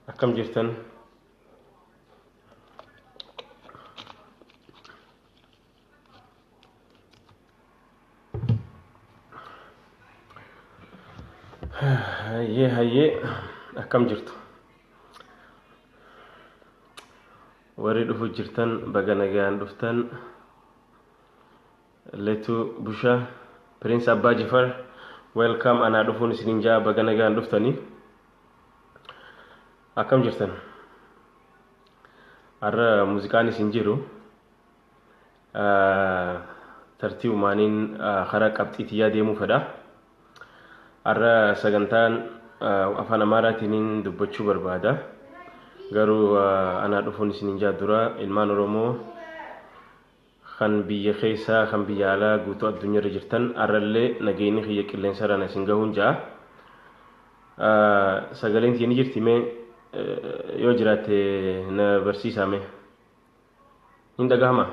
akkam jirtan hayyee akkam jirtu warri dhufu jirtan baga nagaan dhuftan letu busha prince abba jifar welcome ana dhufuun isinin jaa baga nagaan dhuftani akkam jirtan arra muuziqaan isin jiru tartiib maaniin khara qabxiitiyaa deemuu fedha arra sagantaan afaan amaaraatiin dubbachuu barbaada garuu ana dhufuun isinin jaa dura ilmaan oromoo kan biyya keessa kan biyya alaa guutuu addunyaarra jirtan arrallee nageenyi xiyya qilleensaraan isin gahuun jaa sagaleen tiini jirti mee yoo jiraate na barsiisame hin dhagahama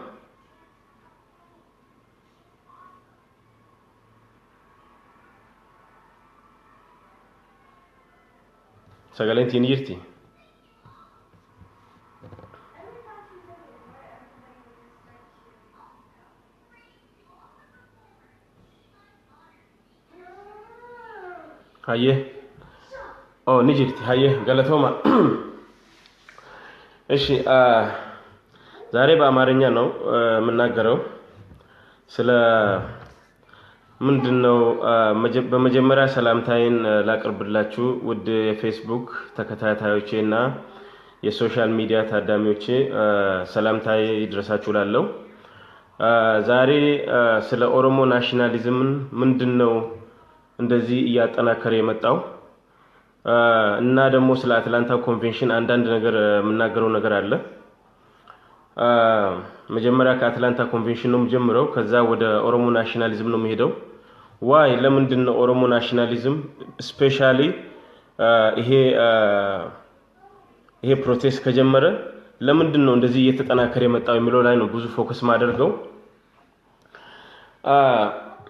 sagaleen tiini jirti hayyee ni jirti hayyee galatooma እሺ ዛሬ በአማርኛ ነው የምናገረው ስለ ምንድነው በመጀመሪያ ሰላምታዬን ላቀርብላችሁ ውድ የፌስቡክ ተከታታዮቼና የሶሻል ሚዲያ ታዳሚዎቼ ሰላምታዬ ይድረሳችሁ ላለው ዛሬ ስለ ኦሮሞ ናሽናሊዝም ምንድነው እንደዚህ እያጠናከረ የመጣው እና ደግሞ ስለ አትላንታ ኮንቬንሽን አንዳንድ ነገር የምናገረው ነገር አለ መጀመሪያ ከአትላንታ ኮንቬንሽን ነው ጀምረው ከዛ ወደ ኦሮሞ ናሽናሊዝም ነው የሚሄደው ዋይ ለምንድን ነው ኦሮሞ ናሽናሊዝም ስፔሻሊ ይሄ ፕሮቴስት ከጀመረ ለምንድን ነው እንደዚህ እየተጠናከረ የመጣው የሚለው ላይ ነው ብዙ ፎከስ ማደርገው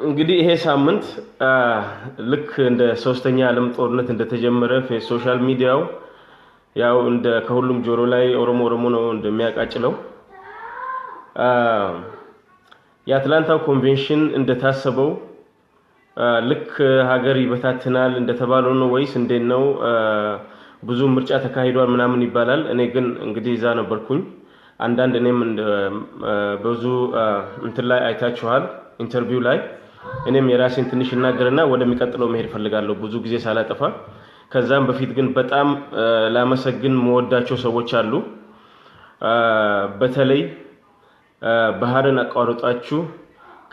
እንግዲህ ይሄ ሳምንት ልክ እንደ ሶስተኛ ዓለም ጦርነት እንደተጀመረ ሶሻል ሚዲያው ያው እንደ ከሁሉም ጆሮ ላይ ኦሮሞ ነው እንደሚያቃጭለው የአትላንታ ኮንቬንሽን እንደታሰበው ልክ ሀገር ይበታትናል እንደተባለው ነው ወይስ እንዴት ነው ብዙ ምርጫ ተካሂዷል ምናምን ይባላል እኔ ግን እንግዲህ እዛ ነበርኩኝ አንዳንድ እኔም ብዙ እንትን ላይ አይታችኋል ኢንተርቪው ላይ እኔም የራሴን ትንሽ እናገርና ወደሚቀጥለው መሄድ ፈልጋለሁ ብዙ ጊዜ ሳላጠፋ ከዛም በፊት ግን በጣም ላመሰግን መወዳቸው ሰዎች አሉ በተለይ ባህርን አቋርጣችሁ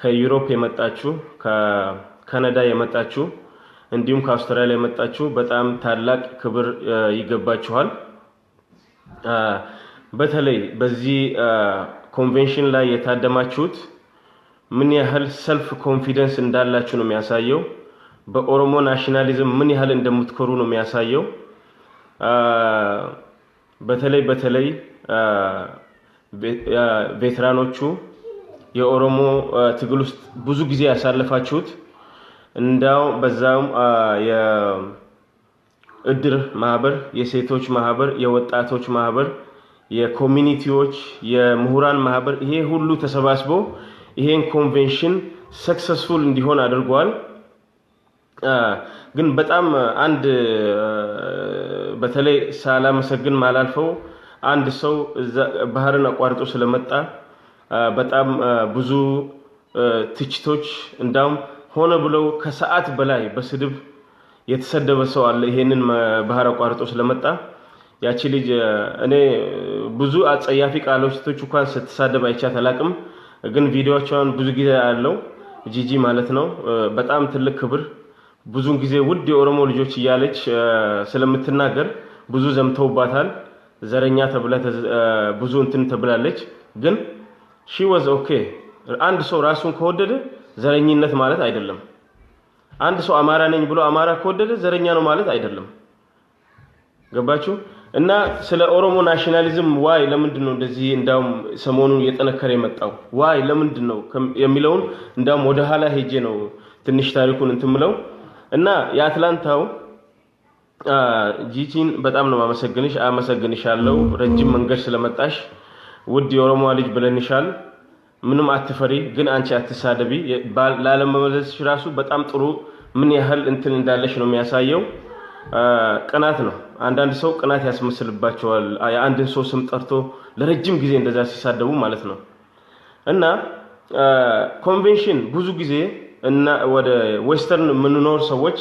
ከዩሮፕ የመጣችሁ ከካናዳ የመጣችሁ እንዲሁም ከአውስትራሊያ የመጣችሁ በጣም ታላቅ ክብር ይገባችኋል በተለይ በዚህ ኮንቬንሽን ላይ የታደማችሁት ምን ያህል ሰልፍ ኮንፊደንስ እንዳላችሁ ነው የሚያሳየው በኦሮሞ ናሽናሊዝም ምን ያህል እንደምትኮሩ ነው የሚያሳየው በተለይ ቬትራኖቹ የኦሮሞ ትግል ውስጥ ብዙ ጊዜ ያሳለፋችሁት እንዳው በዛም የእድር ማህበር የሴቶች ማህበር የወጣቶች ማህበር የኮሚኒቲዎች የምሁራን ማህበር ይሄ ሁሉ ተሰባስቦ ይሄን ኮንቬንሽን ሰክሰስፉል እንዲሆን አድርጓል ግን በጣም አንድ በተለይ ሳላመሰግን ማላልፈው አንድ ሰው ባህርን አቋርጦ ስለመጣ በጣም ብዙ ትችቶች እንዳውም ሆነ ብለው ከሰዓት በላይ በስድብ የተሰደበ ሰው አለ ይሄንን ባህር አቋርጦ ስለመጣ ያቺ ልጅ እኔ ብዙ አጸያፊ ቃሎች እንኳን ስትሳደብ አይቻት አላቅም ግን ቪዲዮዎቿን ብዙ ጊዜ ያለው ጂጂ ማለት ነው በጣም ትልቅ ክብር ብዙን ጊዜ ውድ የኦሮሞ ልጆች እያለች ስለምትናገር ብዙ ዘምተውባታል ዘረኛ ተብላ ብዙ እንትን ተብላለች ግን she was okay አንድ ሰው ራሱን ከወደደ ዘረኝነት ማለት አይደለም አንድ ሰው አማራ ነኝ ብሎ አማራ ከወደደ ዘረኛ ነው ማለት አይደለም ገባችሁ? እና ስለ ኦሮሞ ናሽናሊዝም ዋይ ለምንድን ነው እንደዚህ እንዳውም ሰሞኑን እየጠነከረ የመጣው ዋይ ለምንድን ነው የሚለውን እንዳውም ወደ ኋላ ሄጄ ነው ትንሽ ታሪኩን እንትምለው እና የአትላንታው ጂጂን በጣም ነው አመሰግንሻለሁ ረጅም መንገድ ስለመጣሽ ውድ የኦሮሞ ልጅ ብለንሻል ምንም አትፈሪ ግን አንቺ አትሳደቢ ላለመመለስሽ ራሱ በጣም ጥሩ ምን ያህል እንትን እንዳለሽ ነው የሚያሳየው ቅናት ነው አንዳንድ ሰው ቅናት ያስመስልባቸዋል የአንድን ሰው ስም ጠርቶ ለረጅም ጊዜ እንደዛ ሲሳደቡ ማለት ነው እና ኮንቬንሽን ብዙ ጊዜ እና ወደ ዌስተርን ምንኖር ሰዎች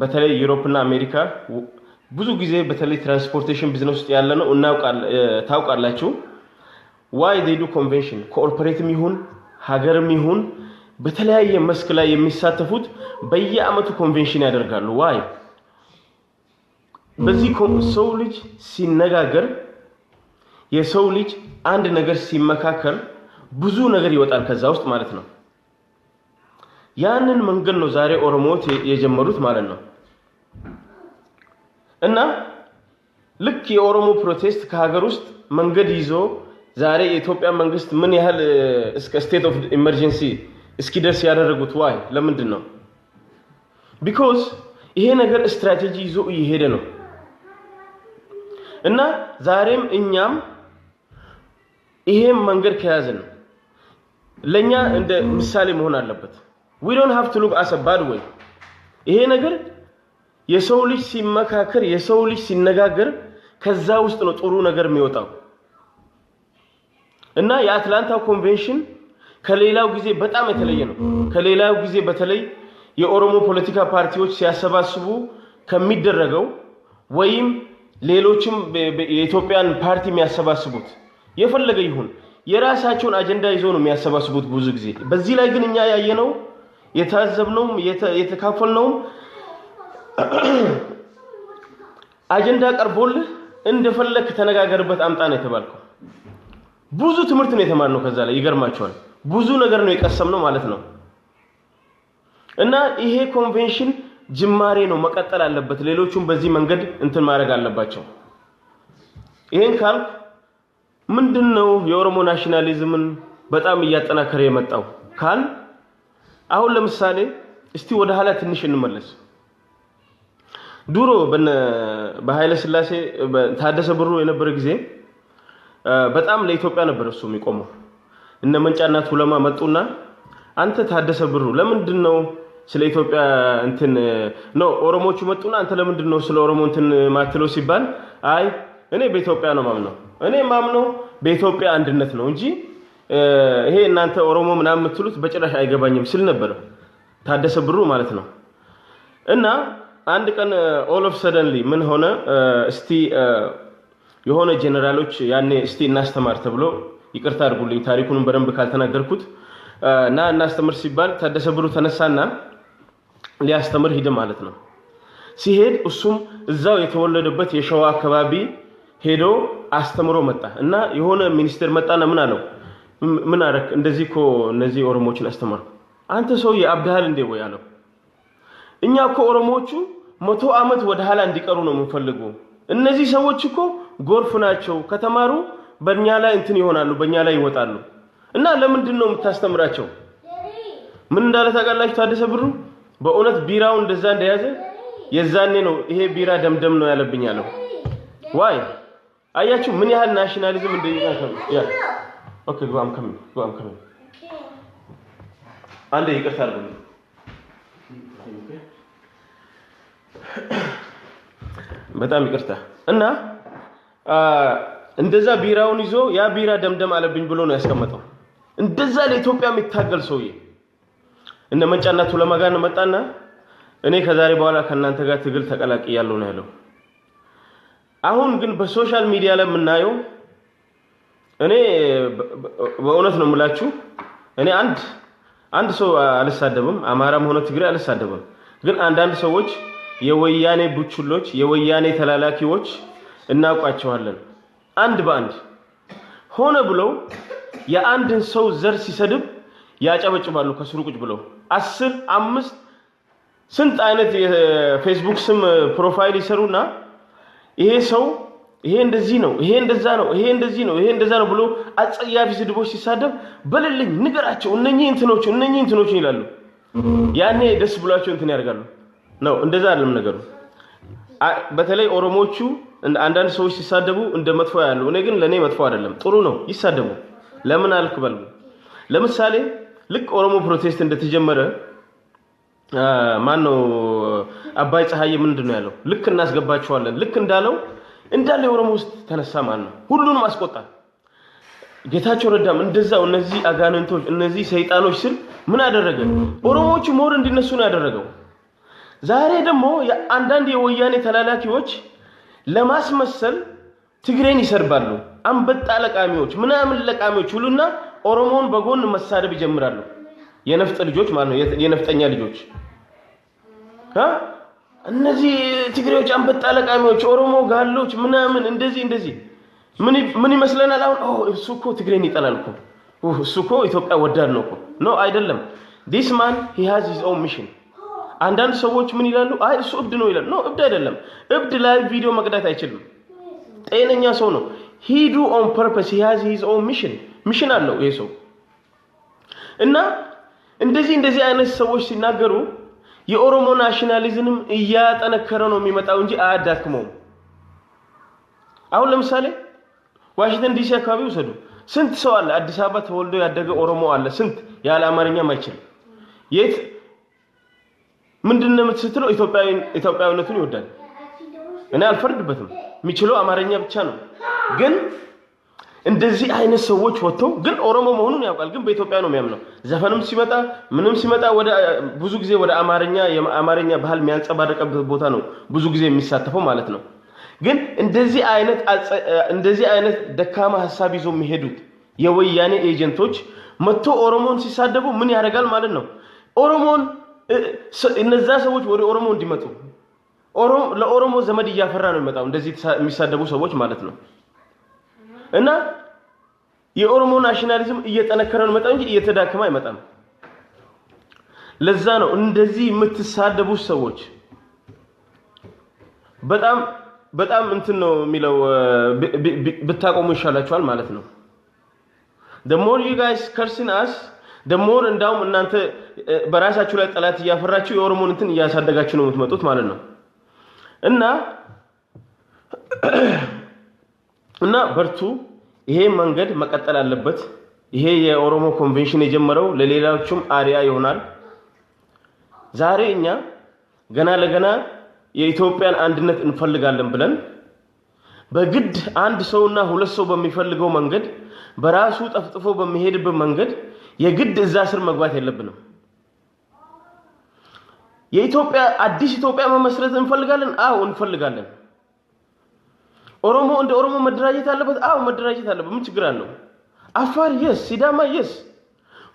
በተለይ ዩሮፕ እና አሜሪካ ብዙ ጊዜ በተለይ ትራንስፖርቴሽን ቢዝነስ ውስጥ ያለ ነው ታውቃላችሁ why they do convention ኮኦፐሬቲቭ ይሁን ሀገርም ይሁን በተለያየ መስክ ላይ የሚሳተፉት በየአመቱ ኮንቬንሽን ያደርጋሉ why በዚህ ሰው ልጅ ሲነጋገር የሰው ልጅ አንድ ነገር ሲመካከር ብዙ ነገር ይወጣል ከዛ ውስጥ ማለት ነው ያንን መንገድ ነው ዛሬ ኦሮሞት የጀመሩት ማለት ነው እና ልክ የኦሮሞ ፕሮቴስት ከሀገር ውስጥ መንገድ ይዞ ዛሬ የኢትዮጵያ መንግስት ምን ያህል እስከ ስቴት ኦፍ ኢመርጀንሲ እስኪደርስ ያደረጉት ዋይ ለምንድን ነው because ይሄ ነገር ስትራቴጂ ይዞ እየሄደ ነው እና ዛሬም እኛም ይሄን መንገድ ከያዘን ለኛ እንደ ምሳሌ መሆን አለበት we don't have to look as a bad way ይሄ ነገር የሰው ልጅ ሲመካከር የሰው ልጅ ሲነጋገር ከዛ ውስጥ ነው ጥሩ ነገር የሚወጣው እና የአትላንታ ኮንቬንሽን ከሌላው ጊዜ በጣም የተለየ ነው ከሌላው ጊዜ በተለይ የኦሮሞ ፖለቲካ ፓርቲዎች ሲያሰባስቡ ከሚደረገው ወይም ሌሎችም የኢትዮጵያን ፓርቲ የሚያሰባስቡት የፈለገ ይሁን የራሳቸውን አጀንዳ ይዞ ነው የሚያሰባስቡት ብዙ ጊዜ በዚህ ላይ ግን እኛ ያየነው የታዘብነው የተካፈልነው አጀንዳ ቀርቦልህ እንደፈለክ ተነጋገርበት አምጣ ነው የተባልከው ብዙ ትምህርት ነው የተማርነው ከዛ ላይ ይገርማቸዋል ብዙ ነገር ነው የቀሰምነው ማለት ነው እና ይሄ ኮንቬንሽን ጅማሬ ነው መቀጠል አለበት ሌሎቹም በዚህ መንገድ እንትን ማድረግ አለባቸው ይሄን ካል ምንድነው የኦሮሞ ናሽናሊዝምን በጣም እያጠናከረ የመጣው ካል አሁን ለምሳሌ እስቲ ወደ ኋላ ትንሽ እንመለስ ዱሮ በኃይለ ሥላሴ ታደሰ ብሩ የነበረ ጊዜ በጣም ለኢትዮጵያ ነበር እሱ የሚቆመው እነ መንጫና ቱለማ መጡና አንተ ታደሰ ብሩ ለምንድነው ስለ ኢትዮጵያ እንትን ነው ኦሮሞቹ መጡና አንተ ለምንድነው ስለ ኦሮሞ እንትን ማትለው ሲባል አይ እኔ በኢትዮጵያ ነው ማምነው እኔ ማምነው በኢትዮጵያ አንድነት ነው እንጂ ይሄ እናንተ ኦሮሞ ምናምን የምትሉት በጭራሽ አይገባኝም ስል ነበር ታደሰ ብሩ ማለት ነው እና አንድ ቀን all of suddenly ምን ሆነ እስቲ የሆነ ጀነራሎች ያኔ እስቲ እናስተማር ተብሎ ይቅርታ አድርጉልኝ ታሪኩን በደንብ ካልተናገርኩት እና እናስተምር ሲባል ታደሰ ብሩ ተነሳና ሊያስተምር ሄደ ማለት ነው ሲሄድ እሱም እዛው የተወለደበት የሸዋ አካባቢ ሄዶ አስተምሮ መጣ እና የሆነ ሚኒስተር መጣና ምን አለው ምን አረክ እንደዚህ እኮ እነዚህ ኦሮሞዎችን አስተማር አንተ ሰው የአብዳል እንደ ወይ አለው እኛ እኮ ኦሮሞዎቹ 100 አመት ወደ ኋላ እንዲቀሩ ነው የምንፈልገው እነዚህ ሰዎች እኮ ጎርፍ ናቸው ከተማሩ በእኛ ላይ እንትን ይሆናሉ በእኛ ላይ ይወጣሉ እና ለምንድን ነው የምታስተምራቸው ምን እንዳለ ታውቃላችሁ ታደሰ ብሩ በእውነት ቢራው እንደዛ እንደያዘ የዛኔ ነው ይሄ ቢራ ደምደም ነው ያለብኝ አለው ዋይ አያችሁ ምን ያህል ናሽናሊዝም እንደይናከም ያ ኦኬ go I'm coming አንዴ ይቅርታ አድርጉልኝ በጣም ይቅርታ እና እንደዛ ቢራውን ይዞ ያ ቢራ ደምደም አለብኝ ብሎ ነው ያስቀመጠው እንደዛ ለኢትዮጵያ የሚታገል ሰውዬ እነ መንጫና ቱለማ ጋር መጣና እኔ ከዛሬ በኋላ ከናንተ ጋር ትግል ተቀላቅያለሁ ነው ያለው አሁን ግን በሶሻል ሚዲያ ላይ የምናየው እኔ በእውነት ነው የምላችሁ እኔ አንድ ሰው አልሳደብም አማራም ሆነ ትግሬ አልሳደብም ግን አንዳንድ ሰዎች የወያኔ ቡችሎች የወያኔ ተላላኪዎች እናውቃቸዋለን አንድ ባንድ ሆነ ብለው የአንድን ሰው ዘር ሲሰድብ ያጨበጭባሉ ከስሩ ቁጭ ብለው 10 5 ስንት አይነት የፌስቡክ ስም ፕሮፋይል ይሰሩና ይሄ ሰው ይሄ እንደዚህ ነው፣ ይሄ እንደዛ ነው፣ ይሄ እንደዚህ ነው፣ ይሄ እንደዛ ነው ብሎ አጸያፊ ስድቦች ሲሳደብ በልልኝ ንገራቸው እነኚህ እንትኖች ይላሉ። ያኔ ደስ ብሏቸው እንትን ያደርጋሉ ነው። እንደዛ አይደለም ነገሩ። በተለይ ኦሮሞቹ አንዳንድ ሰዎች ሲሳደቡ እንደ መጥፎ ያለው፣ እኔ ግን ለኔ መጥፎ አይደለም፣ ጥሩ ነው ይሳደቡ። ለምን አልክበል። ለምሳሌ ልክ ኦሮሞ ፕሮቴስት እንደተጀመረ ማነው አባይ ፀሐይ ምንድነው ያለው? ልክ እናስገባቸዋለን ልክ እንዳለው እንዳለ ኦሮሞ ውስጥ ተነሳ ማለት ነው። ሁሉንም አስቆጣ። ጌታቸው ረዳም እንደዛው እነዚህ አጋንንቶች እነዚህ ሰይጣኖች ስል ምን አደረገ? ኦሮሞዎቹ ሞር እንዲነሱ ነው ያደረገው። ዛሬ ደግሞ አንዳንድ የወያኔ ተላላኪዎች ለማስመሰል ትግሬን ይሰርባሉ። አንበጣ ለቃሚዎች ምናምን ለቃሚዎች ሁሉና ኦሮሞን በጎን መሳደብ ይጀምራሉ። የነፍጥ ልጆች ማለት ነው፣ የነፍጠኛ ልጆች እነዚህ ትግሬዎች አንበጣ ለቃሚዎች ኦሮሞ ጋሎች ምናምን እንደዚህ ምን ይመስለናል አሁን? እሱ እኮ ትግሬን ይጠላል እኮ እሱ እኮ ኢትዮጵያ ወዳድ ነው እኮ ነው። አይደለም። this man he has his own mission። አንዳንድ ሰዎች ምን ይላሉ? አይ እሱ እብድ ነው ይላል። ነው እብድ አይደለም። እብድ ላይ ቪዲዮ መቅዳት አይችልም። ጤነኛ ሰው ነው። he do on purpose, he has his own mission አለው ይሄ ሰው። እና እንደዚህ አይነት ሰዎች ሲናገሩ የኦሮሞ ናሽናሊዝም እያጠነከረ ነው የሚመጣው እንጂ አያዳክመውም። አሁን ለምሳሌ ዋሽንግተን ዲሲ አካባቢ ወሰዱ። ስንት ሰው አለ አዲስ አበባ ተወልዶ ያደገ ኦሮሞ አለ። ስንት ያለ አማርኛ ማይችል የት ምንድነው የምትስትለው? ኢትዮጵያዊነቱን ይወዳል። እኔ አልፈርድበትም። የሚችለው አማርኛ ብቻ ነው። ግን እንደዚህ አይነት ሰዎች ወጥተው ግን ኦሮሞ መሆኑን ያውቃል፣ ግን በኢትዮጵያ ነው የሚያምነው። ዘፈንም ሲመጣ ምንም ሲመጣ ወደ ብዙ ጊዜ ወደ አማርኛ ባህል የሚያንጸባርቅበት ቦታ ነው ብዙ ጊዜ የሚሳተፈው ማለት ነው። ግን እንደዚህ አይነት ደካማ ሐሳብ ይዞ የሚሄዱት የወያኔ ኤጀንቶች መጥቶ ኦሮሞን ሲሳደቡ ምን ያደርጋል ማለት ነው? ኦሮሞን እነዛ ሰዎች ወደ ኦሮሞ እንዲመጡ ለኦሮሞ ዘመድ እያፈራ ነው የሚመጣው እንደዚህ የሚሳደቡ ሰዎች ማለት ነው። እና የኦሮሞ ናሽናሊዝም እየጠነከረ ነው የሚመጣው እንጂ እየተዳከመ አይመጣም። ለዛ ነው እንደዚህ የምትሳደቡ ሰዎች በጣም እንትን ነው የሚለው ብታቆሙ ይሻላችኋል ማለት ነው። the more you guys cursing us the more እንዳውም እናንተ በራሳችሁ ላይ ጠላት እያፈራችሁ የኦሮሞን እንትን እያሳደጋችሁ ነው የምትመጡት ማለት ነው። እና በርቱ። ይሄ መንገድ መቀጠል አለበት። ይሄ የኦሮሞ ኮንቬንሽን የጀመረው ለሌላዎችም አሪያ ይሆናል። ዛሬ እኛ ገና ለገና የኢትዮጵያን አንድነት እንፈልጋለን ብለን በግድ አንድ ሰውና ሁለት ሰው በሚፈልገው መንገድ በራሱ ጠፍጥፎ በሚሄድበት መንገድ የግድ እዛ ስር መግባት የለብንም። የኢትዮጵያ አዲስ ኢትዮጵያ መመስረት እንፈልጋለን። አዎ እንፈልጋለን። ኦሮሞ እንደ ኦሮሞ መደራጀት አለበት። አዎ መደራጀት አለበት። ምን ችግር አለው? አፋር የስ፣ ሲዳማ የስ፣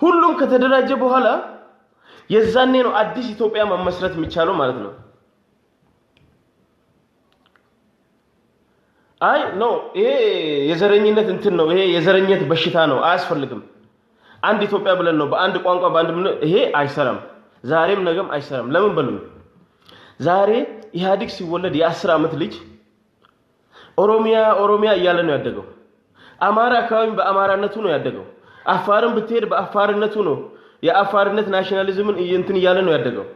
ሁሉም ከተደራጀ በኋላ የዛኔ ነው አዲስ ኢትዮጵያ መመስረት የሚቻለው ማለት ነው። አይ ኖ ይሄ የዘረኝነት እንትን ነው፣ ይሄ የዘረኝነት በሽታ ነው፣ አያስፈልግም። አንድ ኢትዮጵያ ብለን ነው በአንድ ቋንቋ በአንድ ይሄ አይሰራም። ዛሬም ነገም አይሰራም። ለምን በሉኝ። ዛሬ ኢህአዲግ ሲወለድ የ10 ዓመት ልጅ ኦሮሚያ እያለ ነው ያደገው። አማራ አካባቢ በአማራነቱ ነው ያደገው። አፋርን ብትሄድ በአፋርነቱ ነው የአፋርነት ናሽናሊዝምን እንትን እያለ ነው ያደገው።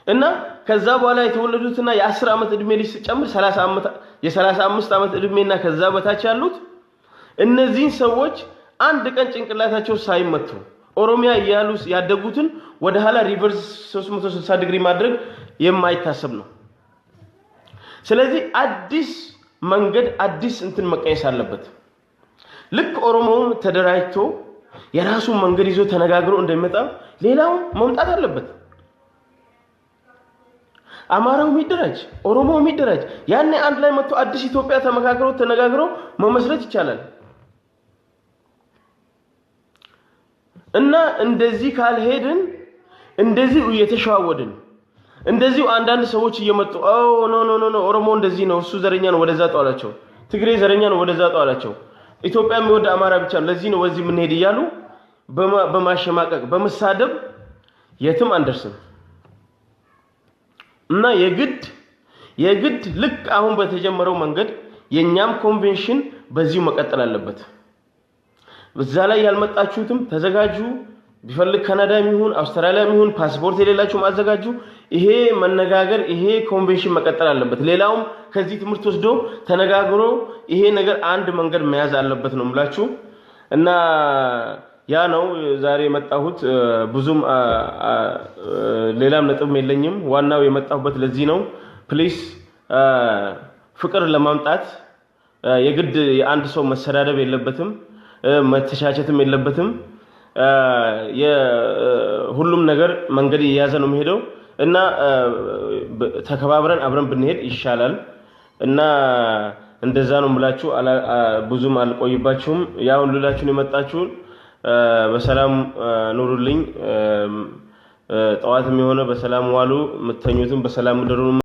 እና ከዛ በኋላ የተወለዱትና የ10 ዓመት እድሜ ልጅ ሲጨምር 35 ዓመት እድሜና ከዛ በታች ያሉት እነዚህ ሰዎች አንድ ቀን ጭንቅላታቸው ሳይመቱ ኦሮሚያ እያሉ ያደጉትን ወደ ኋላ ሪቨርስ 360 ዲግሪ ማድረግ የማይታሰብ ነው። ስለዚህ አዲስ መንገድ አዲስ እንትን መቀየስ አለበት። ልክ ኦሮሞም ተደራጅቶ የራሱ መንገድ ይዞ ተነጋግሮ እንደሚመጣ ሌላው መምጣት አለበት። አማራው የሚደራጅ ኦሮሞው የሚደራጅ ያኔ አንድ ላይ መጥቶ አዲስ ኢትዮጵያ ተነጋግሮ መመስረት ይቻላል። እና እንደዚህ ካልሄድን እንደዚህ እየተሻወድን እንደዚህ አንዳንድ ሰዎች እየመጡ ኖ ኦሮሞ እንደዚህ ነው እሱ ዘረኛ ነው ወደዛ ጣላቸው፣ ትግሬ ዘረኛ ነው ወደዛ ጣላቸው፣ ኢትዮጵያ የሚወድ አማራ ብቻ ለዚህ ነው ወዚህ ምን ሄድ ይያሉ በማሸማቀቅ በመሳደብ የትም አንደርስም እና የግድ ልክ አሁን በተጀመረው መንገድ የኛም ኮንቬንሽን በዚሁ መቀጠል አለበት። በዛ ላይ ያልመጣችሁትም ተዘጋጁ። ቢፈልግ ካናዳም ይሁን አውስትራሊያም ይሁን ፓስፖርት የሌላችሁ ማዘጋጁ። ይሄ መነጋገር ይሄ ኮንቬንሽን መቀጠል አለበት። ሌላውም ከዚህ ትምህርት ወስዶ ተነጋግሮ ይሄ ነገር አንድ መንገድ መያዝ አለበት ነው የምላችሁ እና ያ ነው ዛሬ የመጣሁት። ብዙም ሌላም ነጥብ የለኝም። ዋናው የመጣሁበት ለዚህ ነው። ፕሊስ ፍቅር ለማምጣት የግድ የአንድ ሰው መሰዳደብ የለበትም፣ መተቻቸትም የለበትም። ሁሉም ነገር መንገድ የያዘ ነው የሚሄደው እና ተከባብረን አብረን ብንሄድ ይሻላል እና እንደዛ ነው የምላችሁ። ብዙም አልቆይባችሁም። ያው ልላችሁን የመጣችሁን በሰላም ኑሩልኝ። ጠዋትም የሆነ በሰላም ዋሉ፣ ምተኙትም በሰላም ምድሩ